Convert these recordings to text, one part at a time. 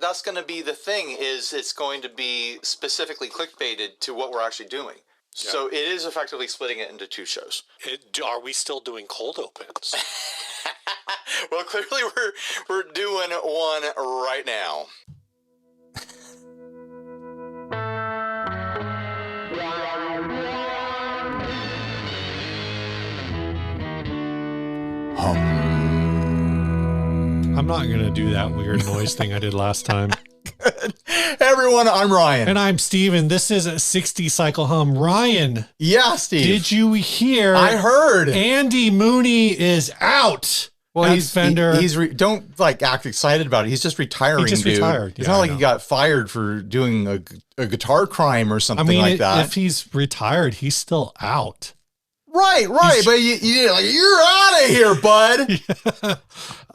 That's going to be the thing, is it's going to be specifically clickbaited to what we're actually doing. Yeah. So it is effectively splitting it into 2 shows. Are we still doing cold opens? Well, clearly we're doing one right now. I'm not going to do that weird noise thing I did last time. Good. Hey everyone, I'm Ryan. And I'm Steven. This is a 60 Cycle Hum. Ryan. Yeah, Steve. Did you hear? I heard. Andy Mooney is out. Well, he's Fender. Don't act excited about it. He's just retiring, He just dude. retired. It's not like he got fired for doing a guitar crime or something like that. If he's retired, he's still out. Right. But you're out of here, bud.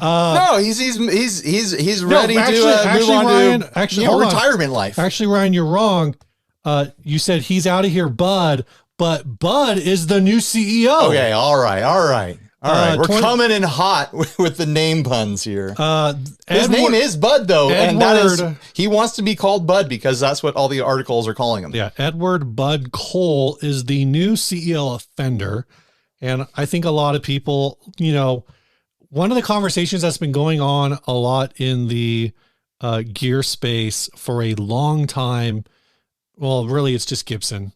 No, he's ready to move on Ryan, to retirement life. Actually, Ryan, you're wrong. You said he's out of here, Bud, but Bud is the new CEO. Okay, all right. We're coming in hot with the name puns here. His name is Bud, though, and he wants to be called Bud because that's what all the articles are calling him. Yeah, Edward Bud Cole is the new CEO of Fender, and I think a lot of people, one of the conversations that's been going on a lot in the gear space for a long time, well, really, it's just Gibson,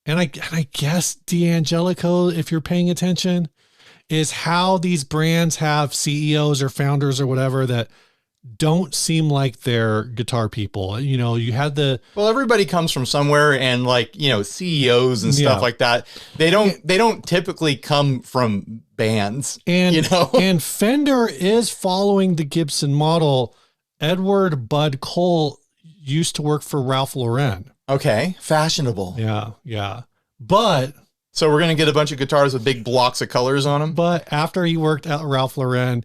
and I guess D'Angelico, if you're paying attention, is how these brands have CEOs or founders or whatever that don't seem like they're guitar people. You had everybody comes from somewhere, and CEOs and stuff like that. They don't typically come from bands, and Fender is following the Gibson model. Edward Bud Cole used to work for Ralph Lauren. Okay. Fashionable. Yeah. But so we're going to get a bunch of guitars with big blocks of colors on them. But after he worked at Ralph Lauren,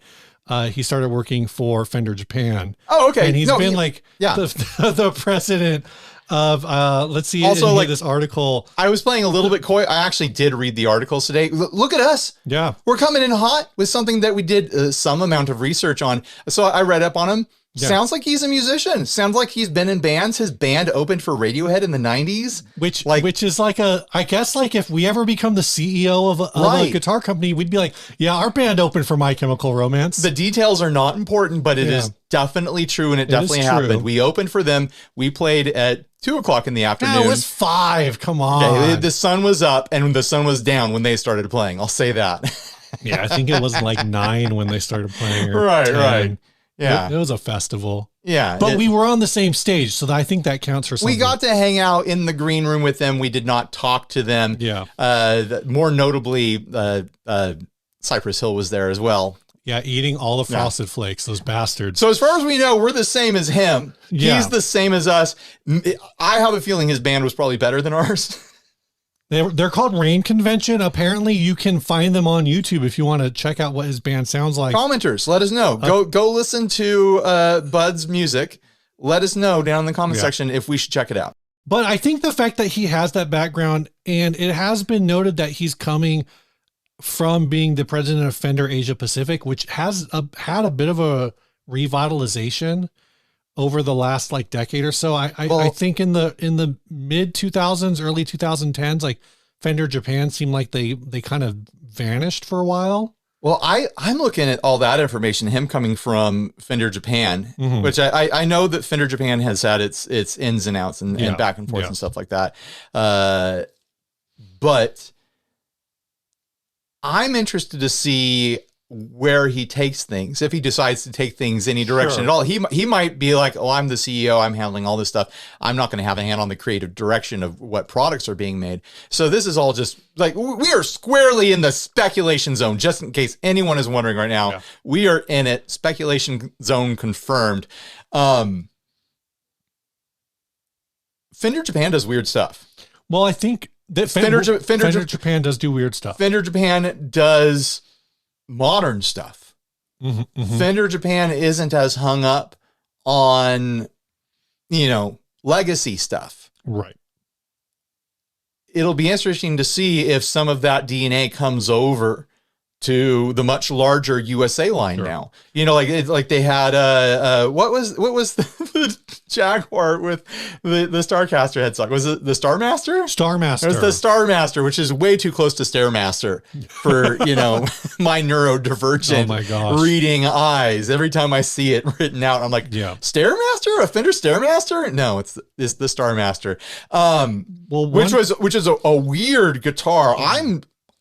he started working for Fender Japan. Oh, okay. And he's been the president of, let's see, also this article. I was playing a little bit coy. I actually did read the articles today. Look at us. Yeah. We're coming in hot with something that we did some amount of research on. So I read up on him. Yeah. Sounds like he's a musician. Sounds like he's been in bands. His band opened for Radiohead in the 90s. Which is I guess if we ever become the CEO of a guitar company, we'd be like, yeah, our band opened for My Chemical Romance. The details are not important, but it is definitely true, and it definitely happened. We opened for them. We played at 2:00 in the afternoon. No, it was 5. Come on. Okay, the sun was up and the sun was down when they started playing. I'll say that. Yeah, I think it was 9 when they started playing. Right. Yeah. It was a festival. Yeah. But we were on the same stage, so I think that counts for something. We got to hang out in the green room with them. We did not talk to them. Yeah. More notably, Cypress Hill was there as well. Yeah, eating all the Frosted Flakes, those bastards. So as far as we know, we're the same as him. Yeah. He's the same as us. I have a feeling his band was probably better than ours. They're called Rain Convention. Apparently, you can find them on YouTube if you want to check out what his band sounds like. Commenters, let us know. Go listen to Bud's music. Let us know down in the comment section if we should check it out. But I think the fact that he has that background, and it has been noted that he's coming from being the president of Fender Asia Pacific, which has had a bit of a revitalization over the last decade or so. I think in the mid 2000s, early 2010s, Fender Japan seemed like they kind of vanished for a while. Well, I'm looking at all that information, him coming from Fender Japan, which I know that Fender Japan has had its ins and outs and back and forth and stuff like that. But I'm interested to see where he takes things, if he decides to take things any direction at all. He might be like, oh, I'm the CEO, I'm handling all this stuff, I'm not going to have a hand on the creative direction of what products are being made. So this is all just we are squarely in the speculation zone, just in case anyone is wondering right now. We are in it. Speculation zone confirmed. Fender Japan does weird stuff. Well, I think that Fender Japan does do weird stuff. Fender Japan does modern stuff. Fender Japan isn't as hung up on, legacy stuff. Right. It'll be interesting to see if some of that DNA comes over to the much larger USA line now. You know, like they had what was the Jaguar with the Starcaster headstock? Was it the Starmaster? Starmaster. It was the Starmaster, which is way too close to Stairmaster for, you know, my neurodivergent reading eyes. Every time I see it written out, I'm like, Stairmaster? A Fender Stairmaster? No, it's the Starmaster. Which is a weird guitar.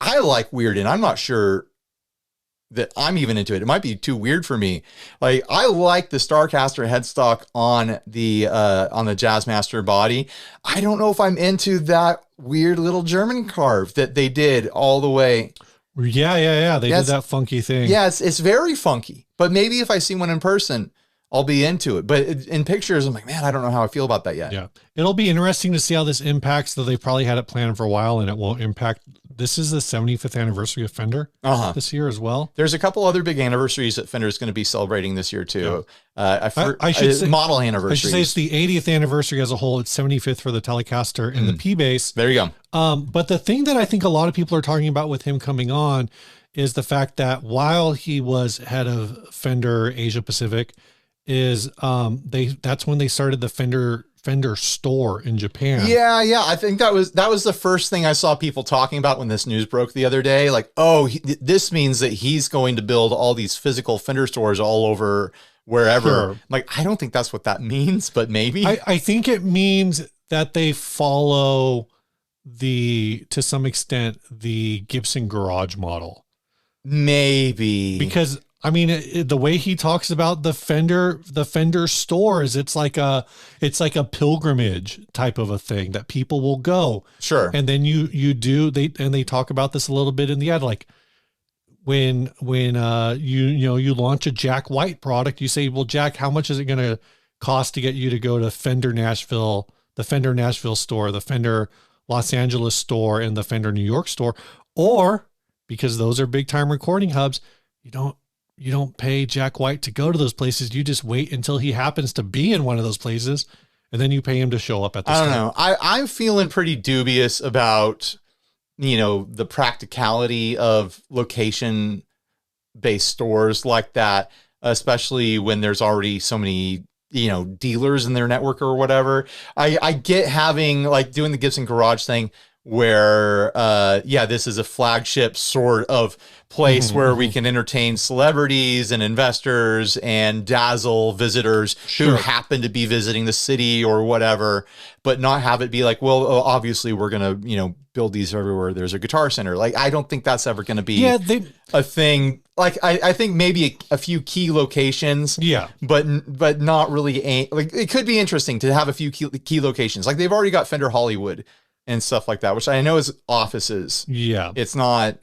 I like weird, and I'm not sure that I'm even into it. It might be too weird for me. Like, I like the Starcaster headstock on the Jazzmaster body. I don't know if I'm into that weird little German carve that they did all the way. Yeah. They did that funky thing. Yeah, it's very funky. But maybe if I see one in person, I'll be into it. But in pictures, I'm like, man, I don't know how I feel about that yet. Yeah. It'll be interesting to see how this impacts, though they probably had it planned for a while and it won't impact. This is the 75th anniversary of Fender this year as well. There's a couple other big anniversaries that Fender is going to be celebrating this year too. Yeah. I should say model anniversaries. I should say it's the 80th anniversary as a whole. It's 75th for the Telecaster and the P-Bass. There you go. But the thing that I think a lot of people are talking about with him coming on is the fact that while he was head of Fender Asia Pacific, is that's when they started the Fender store in Japan. Yeah. I think that was the first thing I saw people talking about when this news broke the other day. Like, this means that he's going to build all these physical Fender stores all over wherever. Sure. Like, I don't think that's what that means, but maybe. I think it means that they follow to some extent, the Gibson Garage model. Maybe. Because I mean, the way he talks about the Fender stores, it's like a pilgrimage type of a thing that people will go. Sure. And then they talk about this a little bit in the ad, like when you launch a Jack White product, you say, well, Jack, how much is it going to cost to get you to go to Fender Nashville, the Fender Nashville store, the Fender Los Angeles store, and the Fender New York store? Or, because those are big time recording hubs, you don't pay Jack White to go to those places. You just wait until he happens to be in one of those places, and then you pay him to show up at the store. I don't know. I'm feeling pretty dubious about, the practicality of location-based stores like that, especially when there's already so many, dealers in their network or whatever. I get having, like, doing the Gibson Garage thing where, this is a flagship sort of place where we can entertain celebrities and investors and dazzle visitors who happen to be visiting the city or whatever, but not have it be like, well, obviously we're going to, build these everywhere there's a Guitar Center. Like, I don't think that's ever going to be a thing. Like, I think maybe a few key locations, but not really. Like, it could be interesting to have a few key locations. Like, they've already got Fender Hollywood and stuff like that, which I know is offices. Yeah. It's not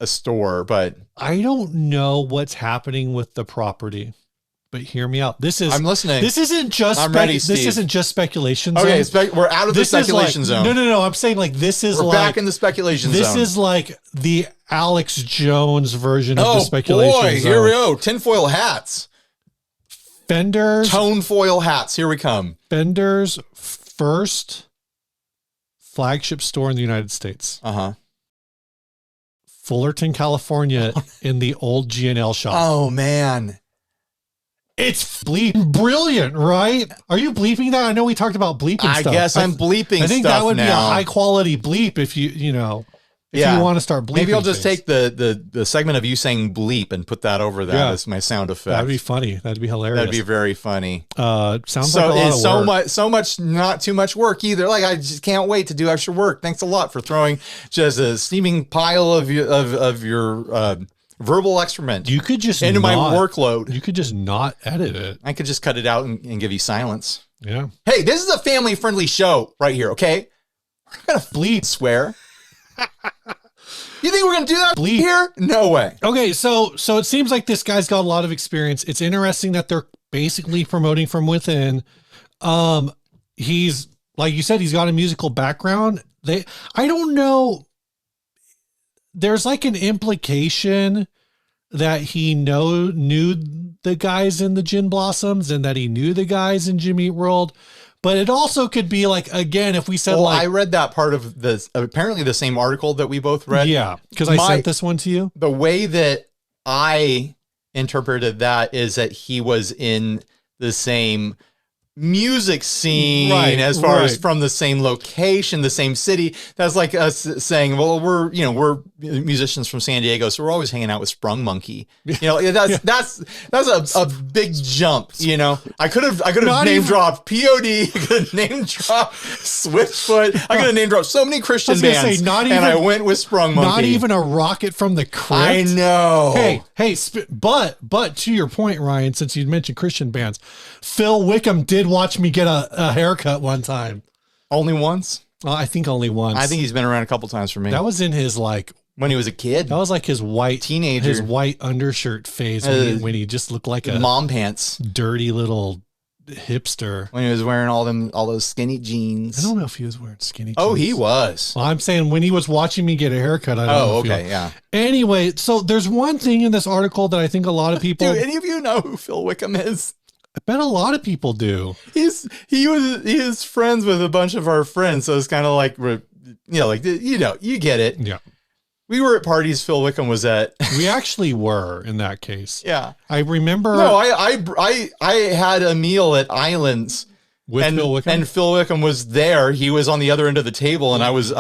a store, but I don't know what's happening with the property, but hear me out. I'm listening. This isn't just, this isn't just speculation zone. Okay. We're out of the speculation zone. No. I'm saying, like, we're back in the speculation zone. This is like the Alex Jones version of the speculation zone. Here we go. Tinfoil hats. Fender's tonefoil hats. Here we come. Fender's first flagship store in the United States. Fullerton, California, in the old G&L shop. Oh, man. It's brilliant, right? Are you bleeping that? I know we talked about bleeping stuff. I guess I'm bleeping stuff. I think that would be a high quality bleep if you want to start bleeping. Maybe I'll just take the segment of you saying bleep and put that over that as my sound effect. That'd be funny. That'd be hilarious. That'd be very funny. Sounds like a lot of work. So much, not too much work either. Like, I just can't wait to do extra work. Thanks a lot for throwing just a steaming pile of your verbal excrement. You could just into my workload. You could just not edit it. I could just cut it out and give you silence. Yeah. Hey, this is a family friendly show right here. Okay, we're not gonna bleep swear. You think we're gonna do that bleep here? No way. Okay, so it seems like this guy's got a lot of experience. It's interesting that they're basically promoting from within. He's, like you said, he's got a musical background. I don't know. There's like an implication that he knew the guys in the Gin Blossoms and that he knew the guys in Jimmy Eat World, But it also could be like, again, if we said I read that part of this, apparently the same article that we both read. Yeah, because I sent this one to you. The way that I interpreted that is that he was in the same music scene, as far as from the same location, the same city. That's like us saying, well, we're musicians from San Diego, so we're always hanging out with Sprung Monkey. That's a big jump. I could have name dropped POD, I could have name dropped Swiftfoot, I could have name dropped so many Christian bands, and I went with Sprung Monkey. Not even a Rocket from the Crypt. I know. Hey, but to your point, Ryan, since you mentioned Christian bands, Phil Wickham did watch me get a haircut one time. Only once? I think only once. I think he's been around a couple times for me. That was in his when he was a kid. That was like his white teenager, his white undershirt phase when he just looked like a mom pants, dirty little hipster. When he was wearing all those skinny jeans. I don't know if he was wearing skinny jeans. Oh, he was. Well, I'm saying when he was watching me get a haircut. I don't know. Okay, yeah. Anyway, so there's one thing in this article that I think a lot of people. Do any of you know who Phil Wickham is? I bet a lot of people do. He is friends with a bunch of our friends, so it's kind of like you get it. Yeah. We were at parties Phil Wickham was at. We actually were in that case. Yeah. I remember. No, I had a meal at Islands with Phil Wickham. And Phil Wickham was there. He was on the other end of the table, and I was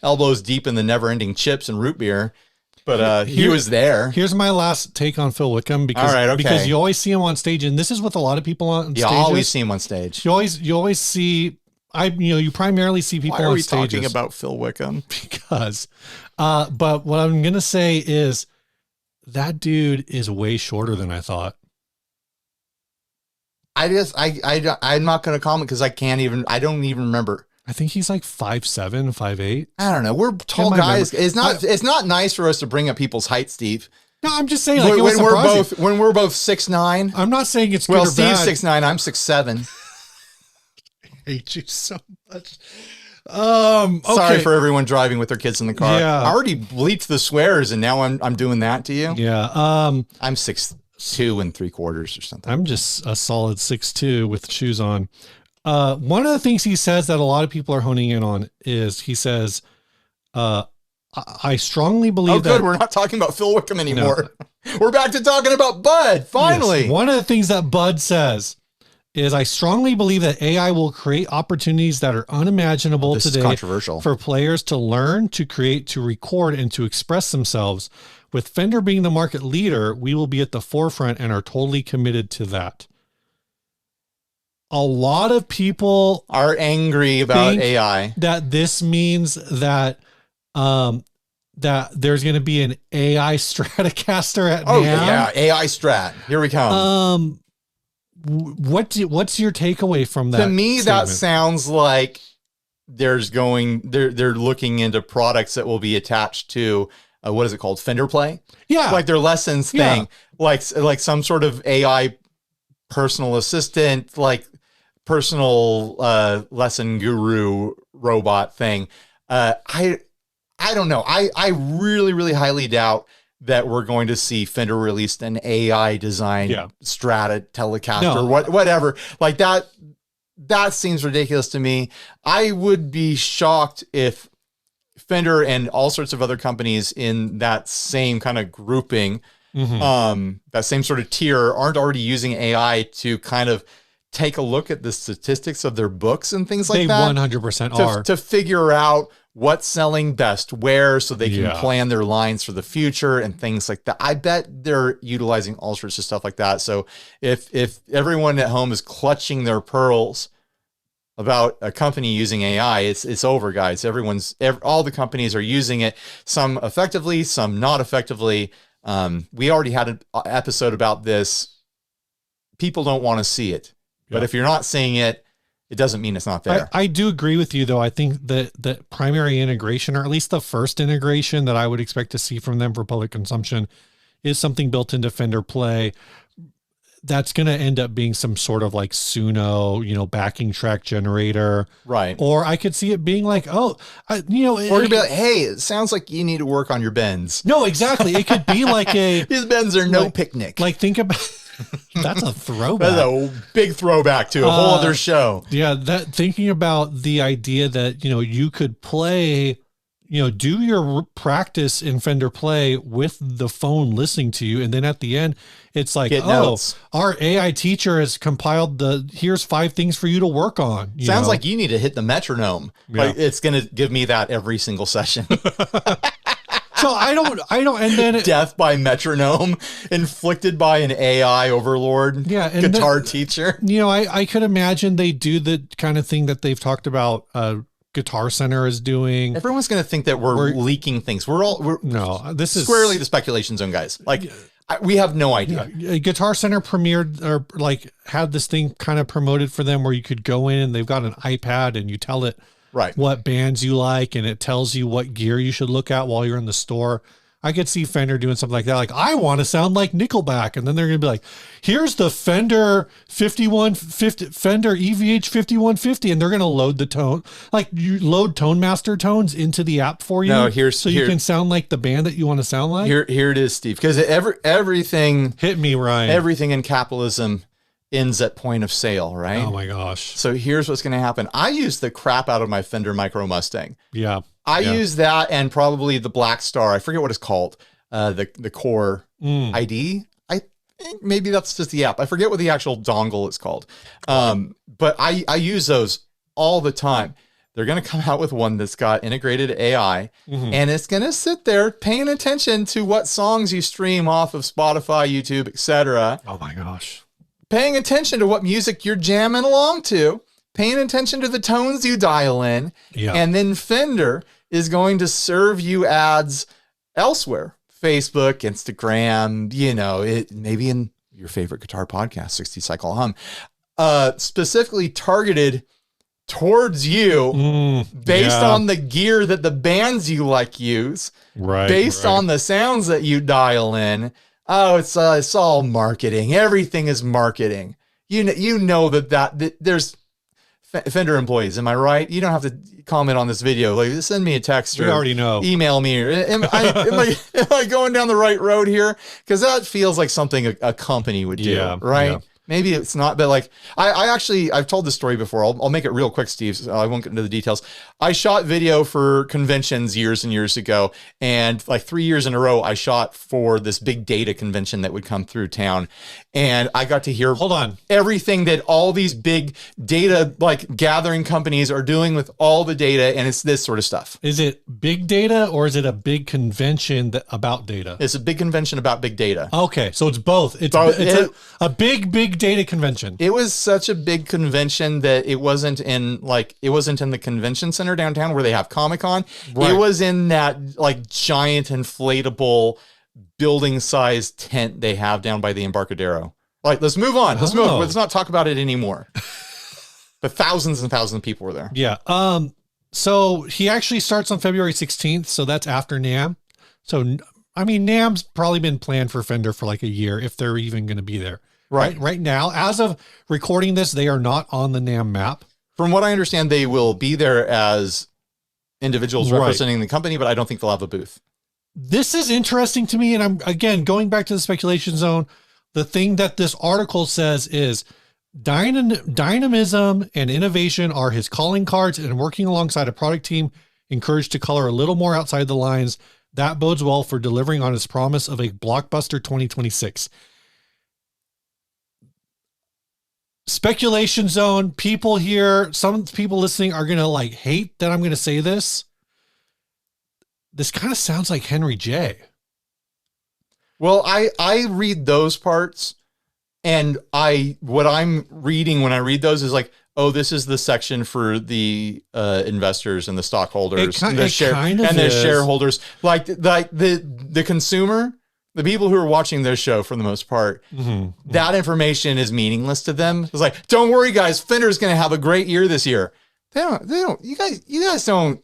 elbows deep in the never-ending chips and root beer. But he was there. Here's my last take on Phil Wickham because you always see him on stage, and this is with a lot of people on stage. You always see him on stage. You always see you primarily see people on stages. Why are we talking about Phil Wickham? Because but what I'm gonna say is that dude is way shorter than I thought. I'm not gonna comment because I don't even remember. I think he's like 5'7", 5'8". I don't know. We're tall guys. It's not nice for us to bring up people's height, Steve. No, I'm just saying when we're both 6'9". I'm not saying it's good or bad. Steve's 6'9", I'm 6'7". I hate you so much. Okay. Sorry for everyone driving with their kids in the car. Yeah. I already bleeped the swears, and now I'm doing that to you. Yeah. I'm 6'2" and 3/4 or something. I'm just a solid 6'2" with shoes on. One of the things he says that a lot of people are honing in on is he says, I strongly believe that. We're not talking about Phil Wickham anymore. No. We're back to talking about Bud. Finally. Yes. One of the things that Bud says is I strongly believe that AI will create opportunities that are unimaginable today controversial. For players to learn, to create, to record, and to express themselves. With Fender being the market leader, we will be at the forefront and are totally committed to that. A lot of people are angry about AI. That this means that that there's going to be an AI Stratocaster at NAMM. Yeah, AI Strat. Here we come. What's your takeaway from that? To me, statement? That sounds like they're looking into products that will be attached to what is it called? Fender Play? Yeah. Like their lessons thing. Yeah. Like some sort of AI personal assistant, like personal lesson guru robot thing. I don't know. I really, really highly doubt that we're going to see Fender released an AI designed Strata Telecaster, whatever. Like that seems ridiculous to me. I would be shocked if Fender and all sorts of other companies in that same kind of grouping, that same sort of tier, aren't already using AI to kind of take a look at the statistics of their books and things like that. They 100% are. To figure out what's selling best where, so they can plan their lines for the future and things like that. I bet they're utilizing all sorts of stuff like that. So if everyone at home is clutching their pearls about a company using AI, it's over, guys. All the companies are using it, some effectively, some not effectively. We already had an episode about this. People don't want to see it, but if you're not seeing it, it doesn't mean it's not there. I do agree with you, though. I think that the primary integration, or at least the first integration that I would expect to see from them for public consumption, is something built into Fender Play. That's going to end up being some sort of like Suno, backing track generator. Right. Or I could see it being like, or you'd be like, hey, it sounds like you need to work on your bends. No, exactly. It could be like these bends are no picnic. Like think about That's a throwback. That's a big throwback to a whole other show. Yeah, that thinking about the idea that, you could play, do your practice in Fender Play with the phone listening to you. And then at the end, it's like, Get notes. our AI teacher has compiled here's 5 things for you to work on. Sounds like you need to hit the metronome. Yeah. Like it's going to give me that every single session. So I don't, and then Death by metronome inflicted by an AI overlord. Yeah, and guitar teacher. I could imagine they do the kind of thing that they've talked about. Guitar Center is doing. Everyone's going to think that we're leaking things. No, this is squarely the speculation zone, guys. Like we have no idea. Guitar Center premiered or had this thing kind of promoted for them where you could go in and they've got an iPad and you tell it what bands you like, and it tells you what gear you should look at while you're in the store. I could see Fender doing something like that. Like, I want to sound like Nickelback. And then they're going to be like, here's the Fender Fender EVH 5150. And they're going to load the tone. Like, you load Tone Master tones into the app for you. You can sound like the band that you want to sound like. Here it is, Steve. Because everything. Hit me, Ryan. Everything in capitalism ends at point of sale, right? Oh my gosh. So here's what's going to happen. I use the crap out of my Fender Micro Mustang. Yeah. I use that and probably the Black Star. I forget what it's called. The Core ID. I think maybe that's just the app. I forget what the actual dongle is called. But I use those all the time. They're going to come out with one that's got integrated AI, and it's going to sit there paying attention to what songs you stream off of Spotify, YouTube, etc. Oh my gosh. Paying attention to what music you're jamming along to, paying attention to the tones you dial in, and then Fender is going to serve you ads elsewhere. Facebook, Instagram, maybe in your favorite guitar podcast, 60 Cycle Hum, specifically targeted towards you based on the gear that the bands you like use, based on the sounds that you dial in. Oh, it's all marketing. Everything is marketing. You know that there's Fender employees. Am I right? You don't have to comment on this video. Like, send me a text or we already know. Email me. Or, am I going down the right road here? Because that feels like something a company would do, right? Yeah. Maybe it's not, but like I've told this story before. I'll make it real quick, Steve. So I won't get into the details. I shot video for conventions years and years ago, and like 3 years in a row, I shot for this big data convention that would come through town, and I got to hear everything that all these big data gathering companies are doing with all the data, and it's this sort of stuff. Is it big data or is it a big convention about data? It's a big convention about big data. Okay, so it's both. It's a big data convention. It was such a big convention that it wasn't in the convention center downtown where they have Comic-Con. Right. It was in that giant inflatable building sized tent they have down by the Embarcadero. Let's move on. Let's move on. Let's not talk about it anymore. But thousands and thousands of people were there. Yeah. So he actually starts on February 16th. So that's after NAMM. So, I mean, NAMM's probably been planned for Fender for like a year, if they're even going to be there. Right now, as of recording this, they are not on the NAMM map. From what I understand, they will be there as individuals representing the company, but I don't think they'll have a booth. This is interesting to me. And I'm, again, going back to the speculation zone. The thing that this article says is dynamism and innovation are his calling cards, and working alongside a product team encouraged to color a little more outside the lines. That bodes well for delivering on his promise of a blockbuster 2026. Speculation zone. People here, some people listening are going to hate that I'm going to say this. This kind of sounds like Henry J. Well, I read those parts, and what I'm reading when I read those is this is the section for the investors and the stockholders and the shareholders, the consumer. The people who are watching this show, for the most part, that information is meaningless to them. It's don't worry, guys. Fender's going to have a great year this year. They don't. You guys don't.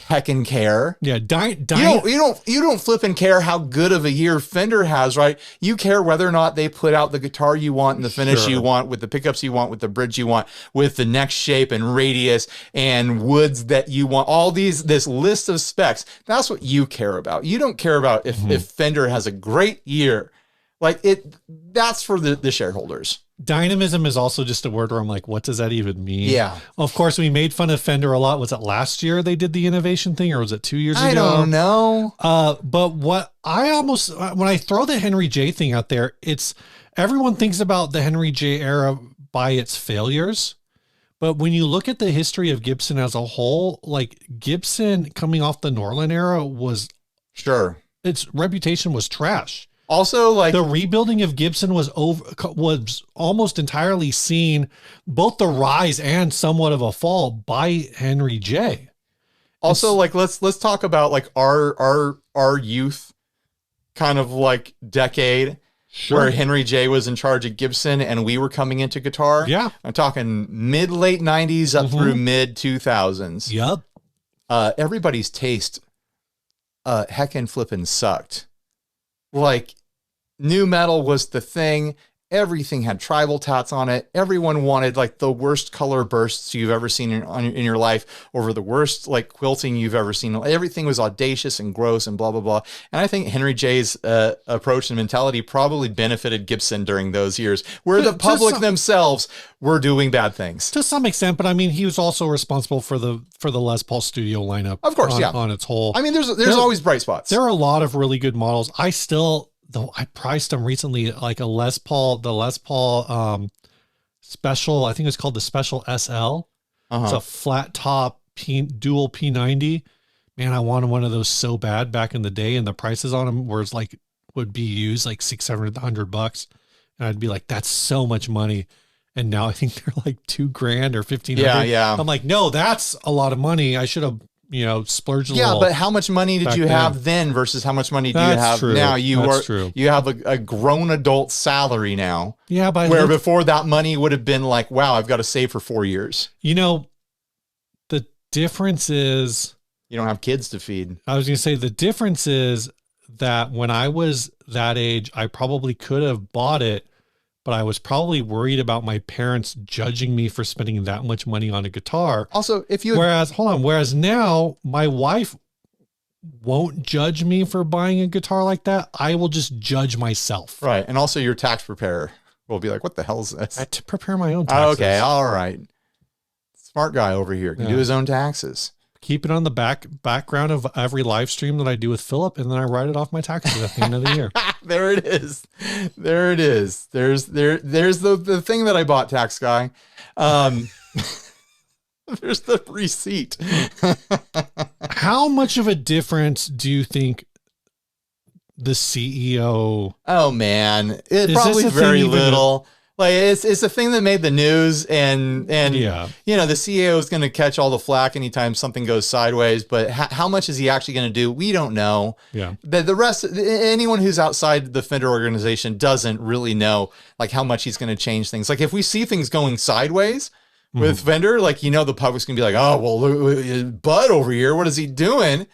Heckin' care. Yeah, you don't flip and care how good of a year Fender has, right? You care whether or not they put out the guitar you want and the finish you want, with the pickups you want, with the bridge you want, with the neck shape and radius and woods that you want. All this list of specs. That's what you care about. You don't care about if Fender has a great year Like that's for the shareholders. Dynamism is also just a word where I'm like, what does that even mean? Yeah. Of course, we made fun of Fender a lot. Was it last year they did the innovation thing, or was it 2 years ago? I don't know. But what I almost, when I throw the Henry J thing out there, it's everyone thinks about the Henry J era by its failures. But when you look at the history of Gibson as a whole, like Gibson coming off the Norland era was its reputation was trash. Also, like the rebuilding of Gibson was almost entirely seen, both the rise and somewhat of a fall by Henry J. Also, like let's talk about like our youth kind of like decade where Henry J was in charge of Gibson and we were coming into guitar. Yeah. I'm talking late 90s up through mid 2000s. Yep. Everybody's taste heckin' flippin' sucked. Like new metal was the thing. Everything had tribal tats on it. Everyone wanted like the worst color bursts you've ever seen in your life, over the worst like quilting you've ever seen. Everything was audacious and gross and blah, blah, blah. And I think Henry J's approach and mentality probably benefited Gibson during those years where the public themselves were doing bad things. To some extent, but I mean, he was also responsible for the Les Paul studio lineup. Of course, on its whole. I mean, there's always bright spots. There are a lot of really good models. Though I priced them recently, like the Les Paul special, I think it's called the Special SL. It's a flat top dual P90. Man, I wanted one of those so bad back in the day, and the prices on them were like would be used like $600-$700, and I'd be like, that's so much money. And now I think they're like $2,000 or $1,500. Yeah. I'm like, no, that's a lot of money. I should have splurged a little. Yeah, but how much money did you have then versus how much money do you have now? You have a grown adult salary now. Yeah, but where before that money would have been like, wow, I've got to save for 4 years. The difference is you don't have kids to feed. I was going to say the difference is that when I was that age, I probably could have bought it, but I was probably worried about my parents judging me for spending that much money on a guitar. Also, whereas now my wife won't judge me for buying a guitar like that. I will just judge myself. Right. And also your tax preparer will be like, what the hell is this? I have to prepare my own taxes. Okay. All right. Smart guy over here can do his own taxes. Keep it on the background of every live stream that I do with Philip, and then I write it off my taxes at the end of the year. There it is. There it is. There's the thing that I bought, tax guy. There's the receipt. How much of a difference do you think the CEO? Oh man, it probably very little. Like it's a thing that made the news, and the CEO is going to catch all the flack anytime something goes sideways. But how much is he actually going to do? We don't know. Yeah. The rest, anyone who's outside the Fender organization doesn't really know like how much he's going to change things. Like if we see things going sideways with Fender, like the public's going to be like, oh well, Bud over here, what is he doing?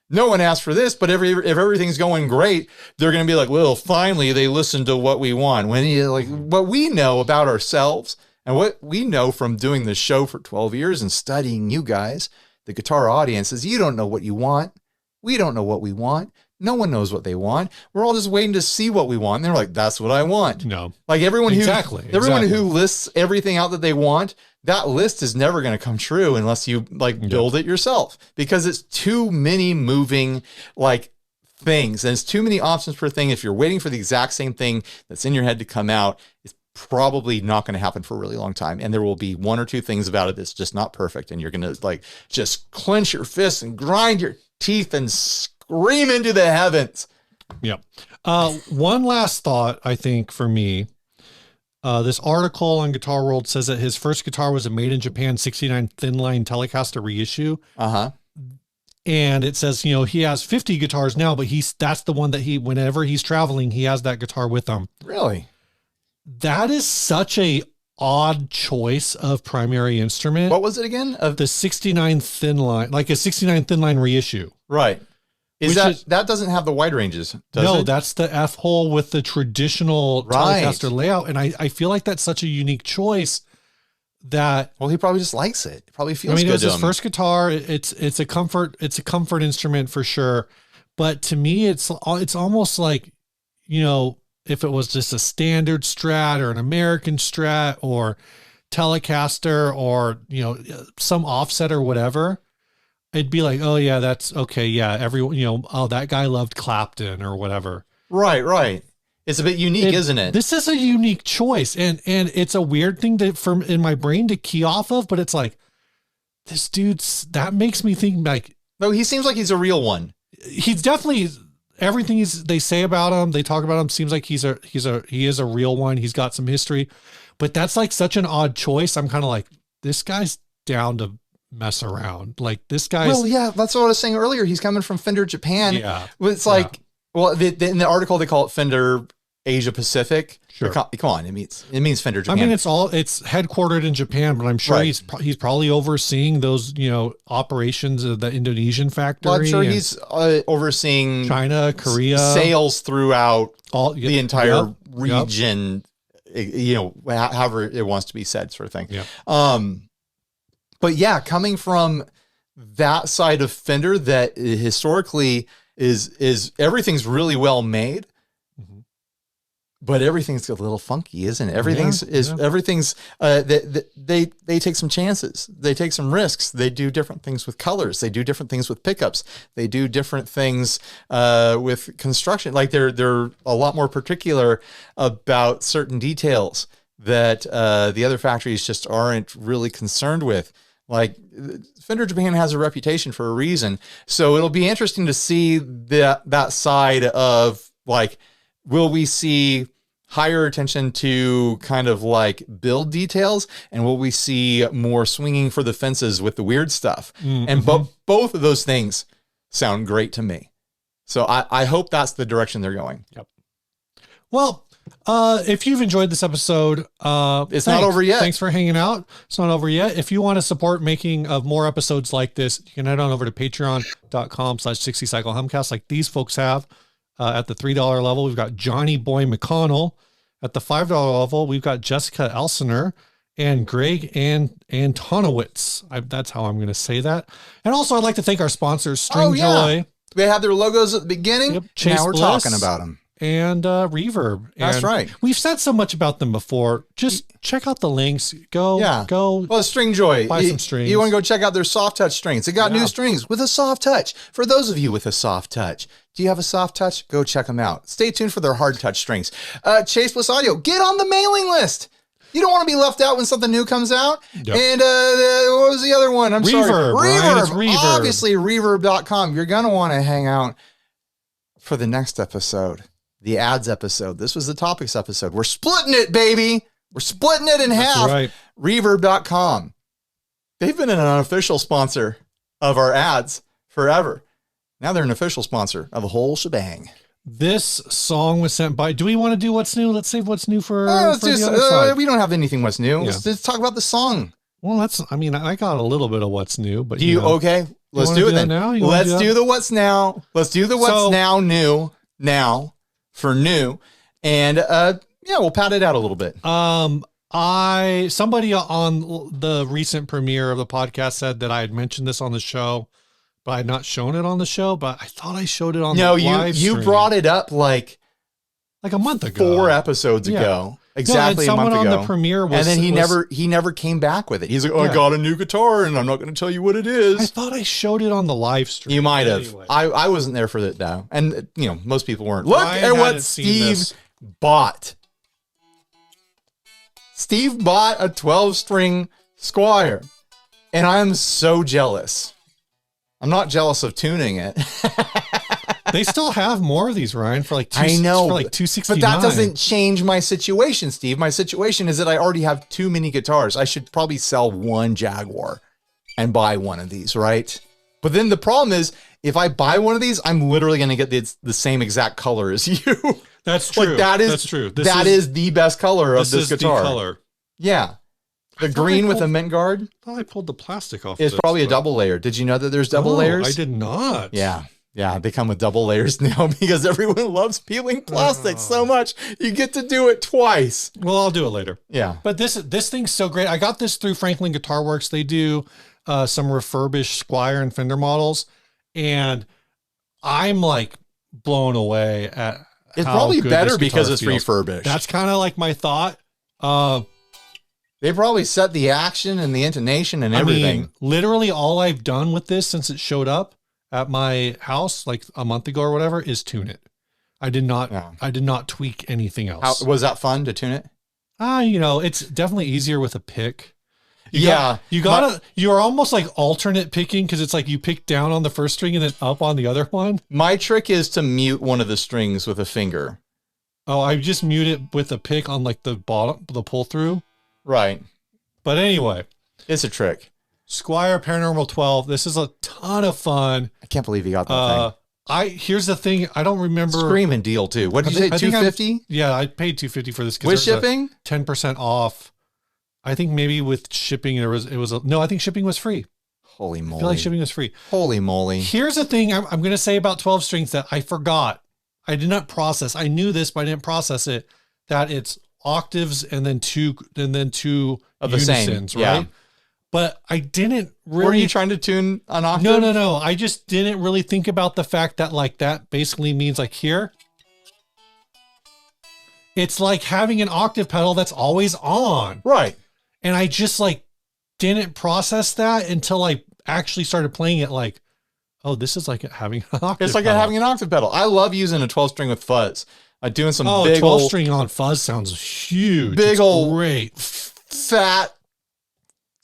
No one asked for this, but if everything's going great, they're going to be like, well, finally they listened to what we want. When what we know about ourselves and what we know from doing this show for 12 years and studying you guys, the guitar audience, is you don't know what you want. We don't know what we want. No one knows what they want. We're all just waiting to see what we want. And they're like, that's what I want. No. Like everyone who lists everything out that they want, that list is never going to come true unless you build it yourself, because it's too many moving things. And it's too many options per thing. If you're waiting for the exact same thing that's in your head to come out, it's probably not going to happen for a really long time. And there will be one or two things about it that's just not perfect. And you're going to just clench your fists and grind your teeth and scream into the heavens. Yeah. One last thought, I think, for me. This article on Guitar World says that his first guitar was a made in Japan 69 thin line Telecaster reissue. And it says, he has 50 guitars now, but that's the one that whenever he's traveling, he has that guitar with him. Really? That is such a odd choice of primary instrument. What was it again? Of the 69 thin line, like a 69 thin line reissue. Right. That doesn't have the wide ranges, does it? No, that's the F hole with the traditional Telecaster layout. And I feel like that's such a unique choice that. Well, he probably just likes it. It probably feels good. It was his first guitar. It's a comfort instrument for sure. But to me, it's almost like, if it was just a standard Strat or an American Strat or Telecaster or, you know, some offset or whatever, it'd be like, oh yeah, that's okay. Yeah. Everyone, you know, oh, that guy loved Clapton or whatever. Right, right. It's a bit unique, isn't it? This is a unique choice. And it's a weird thing in my brain to key off of, but it's like, this that makes me think like, no, he seems like he's a real one. He's definitely everything they say about him. They talk about him. Seems like he is a real one. He's got some history, but that's like such an odd choice. I'm kind of like, this guy's down to mess around. Like this guy's. Well, yeah, that's what I was saying earlier. He's coming from Fender Japan. Yeah. It's like, well, in the article, they call it Fender Asia Pacific. Sure. Come on. It means Fender Japan. I mean, it's headquartered in Japan, but I'm sure he's probably overseeing those, you know, operations of the Indonesian factory. Well, I'm sure he's overseeing China, Korea, sales throughout the entire region, you know, however it wants to be said, sort of thing. Yeah. But yeah, coming from that side of Fender that historically is everything's really well made. But everything's a little funky, isn't it? Everything's they take some chances. They take some risks. They do different things with colors. They do different things with pickups. They do different things with construction. Like they're a lot more particular about certain details that the other factories just aren't really concerned with. Like Fender Japan has a reputation for a reason. So it'll be interesting to see that side of like, will we see higher attention to kind of like build details, and will we see more swinging for the fences with the weird stuff? Mm-hmm. And both of those things sound great to me. So I hope that's the direction they're going. Yep. Well, if you've enjoyed this episode, it's not over yet. Thanks for hanging out. It's not over yet. If you want to support making of more episodes like this, you can head on over to patreon.com/60cyclehumcast like these folks have. At the $3 level, we've got Johnny Boy McConnell. At the $5 level, we've got Jessica Elsener and Greg Antonowitz. That's how I'm going to say that. And also, I'd like to thank our sponsors, String Joy. They had their logos at the beginning. Yep, now we're talking about them. And Reverb. That's right. We've said so much about them before. Just check out the links. Go. Well, String Joy. Buy some strings. You want to go check out their soft touch strings. They got new strings with a soft touch. For those of you with a soft touch, do you have a soft touch? Go check them out. Stay tuned for their hard touch strings. Chase Bliss Audio. Get on the mailing list. You don't want to be left out when something new comes out. Yep. And what was the other one? Reverb. Reverb. Obviously, reverb.com. You're going to want to hang out for the next episode. The ads episode. This was the topics episode. We're splitting it, baby. We're splitting it in half. Right. Reverb.com. They've been an unofficial sponsor of our ads forever. Now they're an official sponsor of the whole shebang. This song was sent by, do we want to do what's new? Let's save what's new for, the other side. We don't have anything what's new. Yeah. Let's talk about the song. Well, I got a little bit of what's new, but okay. Let's do it then. Let's do the what's now. Let's do the what's now new now. For new, and we'll pat it out a little bit. Somebody on the recent premiere of the podcast said that I had mentioned this on the show, but I had not shown it on the show. But I thought I showed it on the live stream. You brought it up like a month ago, 4 episodes ago, exactly a month ago. Someone on the premiere was, and then he never came back with it. He's like, I got a new guitar, and I'm not going to tell you what it is. I thought I showed it on the live stream. You might have. Anyway. I wasn't there for it though, and most people weren't. Look at what Steve bought. Steve bought a 12-string Squier, and I'm so jealous. I'm not jealous of tuning it. They still have more of these, Ryan, for like $269. But that doesn't change my situation, Steve. My situation is that I already have too many guitars. I should probably sell one Jaguar and buy one of these, right? But then the problem is, if I buy one of these, I'm literally going to get the same exact color as you. That's true. Like that's true. That is the best color of this guitar. The color. Yeah. The green with a mint guard. I thought I pulled the plastic off. It's probably a double layer. Did you know that there's double layers? I did not. Yeah, they come with double layers now because everyone loves peeling plastic so much. You get to do it twice. Well, I'll do it later. Yeah. But this thing's so great. I got this through Franklin Guitar Works. They do some refurbished Squier and Fender models, and I'm like blown away It's how probably good better this because guitar it's feels. refurbished. That's kind of like my thought. They probably set the action and the intonation and everything. I mean, literally all I've done with this since it showed up at my house like a month ago or whatever is tune it. I did not tweak anything else. Was that fun to tune it? It's definitely easier with a pick. You're almost like alternate picking because it's like you pick down on the first string and then up on the other one. My trick is to mute one of the strings with a finger. Oh, I just mute it with a pick on like the bottom, the pull through. Right. But anyway. It's a trick. Squier Paranormal 12. This is a ton of fun. I can't believe you got that thing. Here's the thing. I don't remember. Screaming deal too. What did you say? $250? Yeah, I paid $250 for this. With shipping? 10% off. I think maybe with shipping I think shipping was free. Holy moly. I feel like shipping was free. Holy moly. Here's the thing I'm going to say about 12 strings that I forgot. I did not process. I knew this, but I didn't process it. That it's octaves and then two of the unisons, same. right? Yeah. But I didn't really. Were you trying to tune an octave? No. I just didn't really think about the fact that like that basically means like here. It's like having an octave pedal that's always on. Right. And I just like didn't process that until I actually started playing it like, oh, this is like having an octave It's like pedal. having an octave pedal. I love using a 12 string with fuzz. Doing some big 12 old string on fuzz sounds huge. Big it's old great. Fat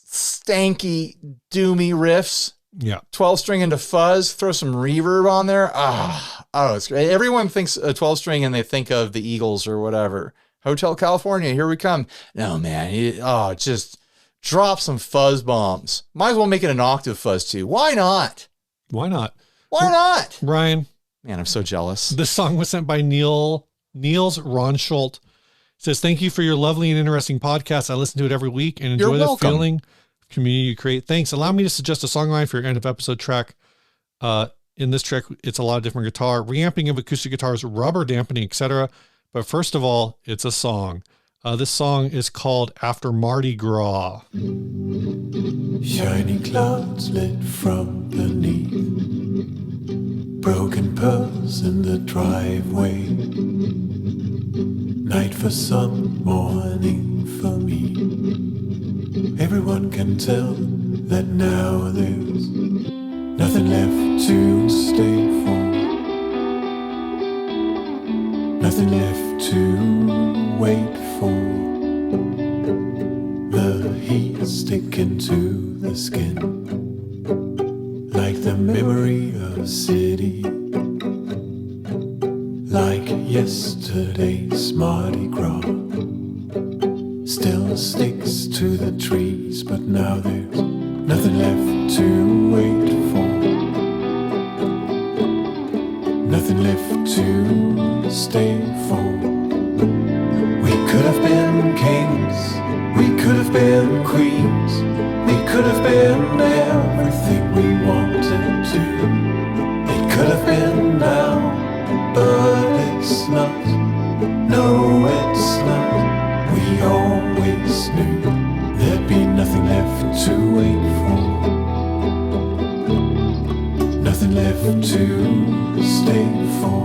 stanky doomy riffs. Yeah. 12 string into fuzz, throw some reverb on there. It's great. Everyone thinks a 12 string and they think of the Eagles or whatever. Hotel California, here we come. No, man. Just drop some fuzz bombs. Might as well make it an octave fuzz too. Why not? Why not? Why not? Ryan. Man, I'm so jealous. This song was sent by Niels Rønsholdt. It says, thank you for your lovely and interesting podcast. I listen to it every week and enjoy the feeling of community you create. Thanks. Allow me to suggest a song line for your end of episode track. In this track, it's a lot of different guitar, reamping of acoustic guitars, rubber dampening, etc. But first of all, it's a song. This song is called After Mardi Gras. Shiny clouds lit from beneath, broken pearls in the driveway, night for some, morning for me. Everyone can tell that now there's nothing left to stay for, nothing left to wait for. The heat sticking to the skin, like the memory of a city, like yesterday's Mardi Gras. Still sticks to the trees, but now there's nothing left to wait for, nothing left to stay for. We could have been kings, we could have been queens, we could have been everything we wanted to. It could have been now, but it's not. No, it's not. We always knew there'd be nothing left to wait for, nothing left to stay for.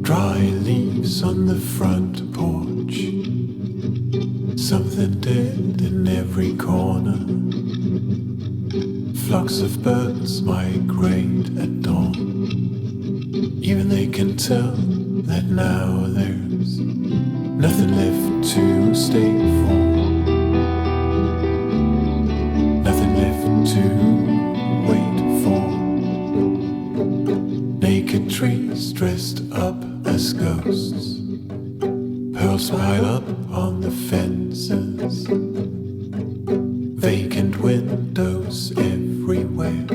Dry leaves on the front porch, something dead in every corner. Flocks of birds migrate at dawn. Even they can tell that now there's nothing left to stay for, nothing left to wait for. Naked trees dressed up as ghosts, pearls pile up on the fences, vacant windows everywhere,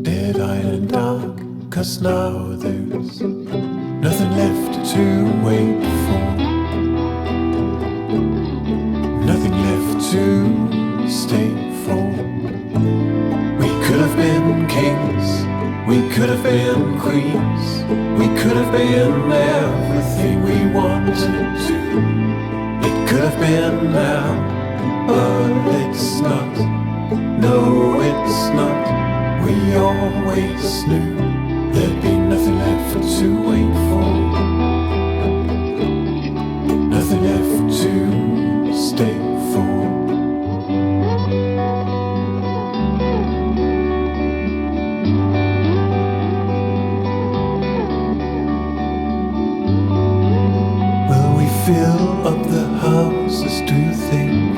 dead-eyed and dark, 'cause now there's nothing left to wait for, nothing left to stay for. We could have been kings, we could have been queens, we could have been everything we wanted to. It could have been now, but it's not. No, it's not. We all always knew there'd be nothing left to wait for. Nothing left to stay for. Will we fill up the houses, do you think?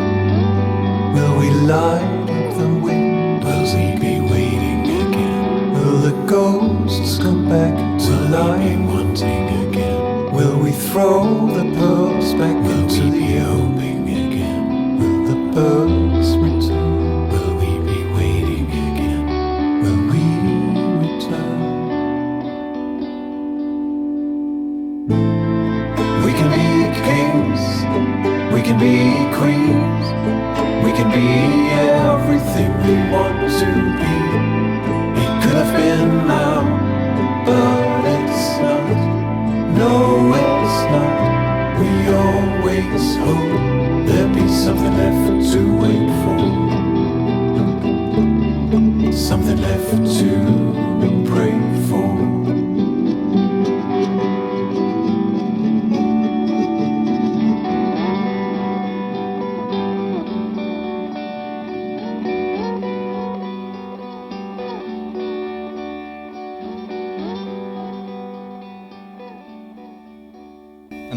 Will we light up the windows? Will we be waiting again? Will the ghosts come back to life? Wanting again? Will we throw the pearls back into the hoping again? Will the birds return? Will we be waiting again? Will we return? We can be kings, we can be queens, we can be everything we want to be. It could have been now, but it's not. No, it's not. We always hope there'll be something left to wait for. Something left to pray for.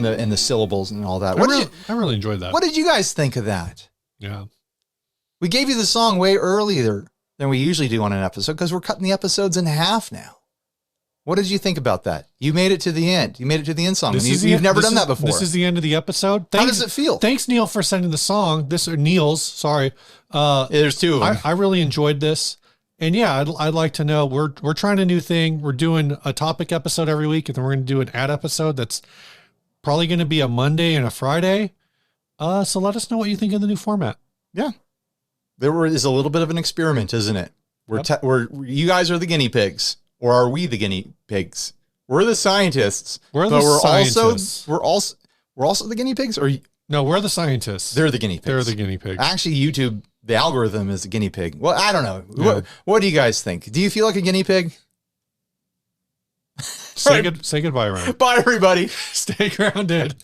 And the syllables and all that. I really enjoyed that. What did you guys think of that? Yeah. We gave you the song way earlier than we usually do on an episode because we're cutting the episodes in half now. What did you think about that? You made it to the end. You made it to the end song. You've never done that before. This is the end of the episode. How does it feel? Thanks, Neil, for sending the song. Niels, sorry. There's two of them. I really enjoyed this. And yeah, I'd like to know, we're trying a new thing. We're doing a topic episode every week, and then we're going to do an ad episode that's probably going to be a Monday and a Friday. So let us know what you think of the new format. Yeah. There is a little bit of an experiment, isn't it? You guys are the guinea pigs, or are we the guinea pigs? We're the scientists. We're also the guinea pigs, or no, we're the scientists. They're the guinea pigs. They're the guinea pigs. Actually, YouTube, the algorithm is the guinea pig. Well, I don't know. Yeah. What do you guys think? Do you feel like a guinea pig? Say goodbye, Ryan. Bye, everybody. Stay grounded.